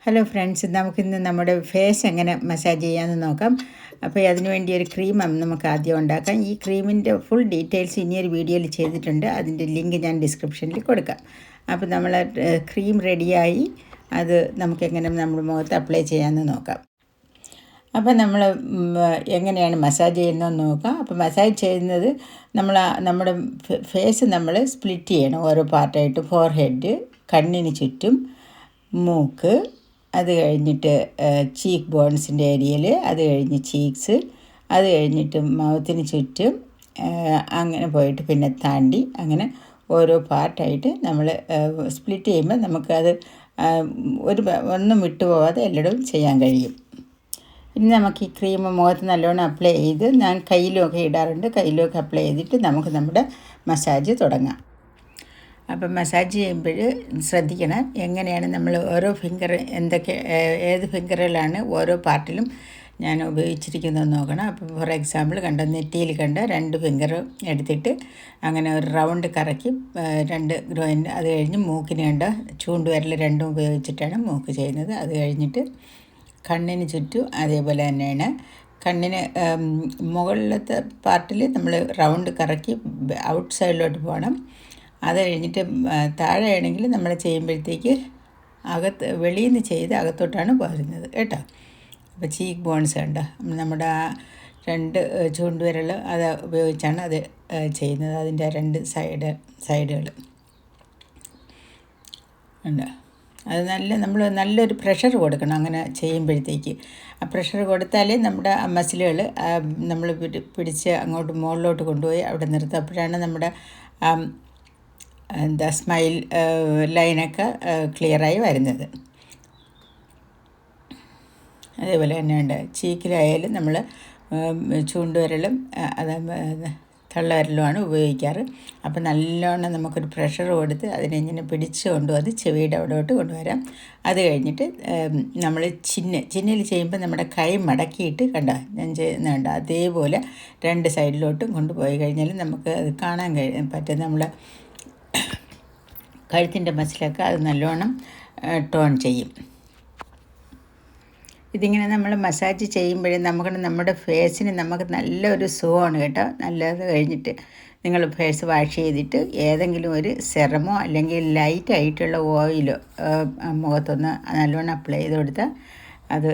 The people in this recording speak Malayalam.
ഹലോ ഫ്രണ്ട്സ്, നമുക്കിന്ന് നമ്മുടെ ഫേസ് എങ്ങനെ മസാജ് ചെയ്യാമെന്ന് നോക്കാം. അപ്പോൾ അതിന് വേണ്ടി ഒരു ക്രീം നമുക്ക് ആദ്യം ഉണ്ടാക്കാം. ഈ ക്രീമിൻ്റെ ഫുൾ ഡീറ്റെയിൽസ് ഇനിയൊരു വീഡിയോയിൽ ചെയ്തിട്ടുണ്ട്. അതിൻ്റെ ലിങ്ക് ഞാൻ ഡിസ്ക്രിപ്ഷനിൽ കൊടുക്കാം. അപ്പോൾ നമ്മൾ ക്രീം റെഡിയായി. അത് നമുക്കെങ്ങനെ നമ്മുടെ മുഖത്ത് അപ്ലൈ ചെയ്യാമെന്ന് നോക്കാം. അപ്പോൾ നമ്മൾ എങ്ങനെയാണ് മസാജ് ചെയ്യുന്നതെന്ന് നോക്കാം. അപ്പോൾ മസാജ് ചെയ്യുന്നത് നമ്മുടെ ഫേസ് നമ്മൾ സ്പ്ലിറ്റ് ചെയ്യണം ഓരോ പാർട്ടായിട്ട്. ഫോർഹെഡ്, കണ്ണിന് ചുറ്റും, മൂക്ക്, അത് കഴിഞ്ഞിട്ട് ചീക്ക് ബോൺസിൻ്റെ ഏരിയയിൽ, അത് കഴിഞ്ഞ് ചീക്സ്, അത് കഴിഞ്ഞിട്ട് മൗത്തിന് ചുറ്റും, അങ്ങനെ പോയിട്ട് പിന്നെ താണ്ടി, അങ്ങനെ ഓരോ പാർട്ടായിട്ട് നമ്മൾ സ്പ്ലിറ്റ് ചെയ്യുമ്പോൾ നമുക്കത് ഒന്നും വിട്ടുപോകാതെ എല്ലായിടവും ചെയ്യാൻ കഴിയും. ഇനി നമുക്ക് ഈ ക്രീം മുഖത്ത് നല്ലോണം അപ്ലൈ ചെയ്ത്, ഞാൻ കയ്യിലൊക്കെ ഇടാറുണ്ട്, കയ്യിലൊക്കെ അപ്ലൈ ചെയ്തിട്ട് നമുക്ക് നമ്മുടെ മസാജ് തുടങ്ങാം. അപ്പം മസാജ് ചെയ്യുമ്പോൾ ശ്രദ്ധിക്കണം എങ്ങനെയാണ് നമ്മൾ ഓരോ ഫിംഗർ ഏത് ഫിംഗറുകളാണ് ഓരോ പാർട്ടിലും ഞാൻ ഉപയോഗിച്ചിരിക്കുന്നതെന്ന് നോക്കണം. അപ്പോൾ ഫോർ എക്സാമ്പിൾ നെറ്റിയിൽ കണ്ട 2 ഫിംഗർ എടുത്തിട്ട് അങ്ങനെ ഒരു റൗണ്ട് കറക്കി 2 ഗ്രോയിൻ, അത് കഴിഞ്ഞ് മൂക്കിന് കണ്ട ചൂണ്ടുവിരൽ 2 ഉപയോഗിച്ചിട്ടാണ് മൂക്ക് ചെയ്യുന്നത്. അത് കഴിഞ്ഞിട്ട് കണ്ണിന് ചുറ്റും അതേപോലെ തന്നെയാണ്. കണ്ണിന് മുകളിലത്തെ പാർട്ടിൽ നമ്മൾ റൗണ്ട് കറക്കി ഔട്ട് സൈഡിലോട്ട് പോകണം. അത് കഴിഞ്ഞിട്ട് താഴെയാണെങ്കിൽ നമ്മൾ ചെയ്യുമ്പോഴത്തേക്ക് വെളിയിൽ നിന്ന് ചെയ്ത് അകത്തോട്ടാണ് പോരുന്നത് കേട്ടോ. അപ്പോൾ ചീക്ക് ബോൺസ് കണ്ടോ, നമ്മുടെ ആ 2 ചൂണ്ടുവിരൽ അത് ഉപയോഗിച്ചാണ് അത് ചെയ്യുന്നത്. അതിൻ്റെ 2 സൈഡുകൾ ഉണ്ട്. അത് നമ്മൾ നല്ലൊരു പ്രഷർ കൊടുക്കണം അങ്ങനെ ചെയ്യുമ്പോഴത്തേക്ക്. ആ പ്രഷർ കൊടുത്താലേ നമ്മുടെ ആ മസിലുകൾ നമ്മൾ പിടിച്ച് അങ്ങോട്ട് മുകളിലോട്ട് കൊണ്ടുപോയി അവിടെ നിർത്തും. അപ്പോഴാണ് നമ്മുടെ സ്മൈൽ ലൈനൊക്കെ ക്ലിയറായി വരുന്നത്. അതേപോലെ തന്നെ ഉണ്ട് ചീക്കിലായാലും നമ്മൾ ചൂണ്ടുവിരലും തള്ളവിരലുമാണ് ഉപയോഗിക്കാറ്. അപ്പം നല്ലോണം നമുക്കൊരു പ്രഷർ കൊടുത്ത് അതിനെ പിടിച്ച് കൊണ്ടുവന്ന് ചെവിയുടെ അവിടോട്ട് കൊണ്ടുവരാം. അത് കഴിഞ്ഞിട്ട് നമ്മൾ ചിന്നിൽ ചെയ്യുമ്പോൾ നമ്മുടെ കൈ മടക്കിയിട്ട് ഞാൻ ചെയ്യുന്നുണ്ട് അതേപോലെ 2 സൈഡിലോട്ടും കൊണ്ടുപോയി കഴിഞ്ഞാൽ നമുക്ക് അത് കാണാൻ പറ്റും. നമ്മൾ കഴുത്തിൻ്റെ മസിലൊക്കെ അത് നല്ലോണം ടോൺ ചെയ്യും. ഇതിങ്ങനെ നമ്മൾ മസാജ് ചെയ്യുമ്പോഴേ നമ്മുടെ ഫേസിന് നമുക്ക് നല്ലൊരു സുഖമാണ് കേട്ടോ. നല്ലത് കഴിഞ്ഞിട്ട് നിങ്ങൾ ഫേസ് വാഷ് ചെയ്തിട്ട് ഏതെങ്കിലും ഒരു സെറമോ അല്ലെങ്കിൽ ലൈറ്റായിട്ടുള്ള ഓയിലോ മുഖത്തൊന്ന് നല്ലോണം അപ്ലൈ ചെയ്ത് കൊടുത്താൽ അത്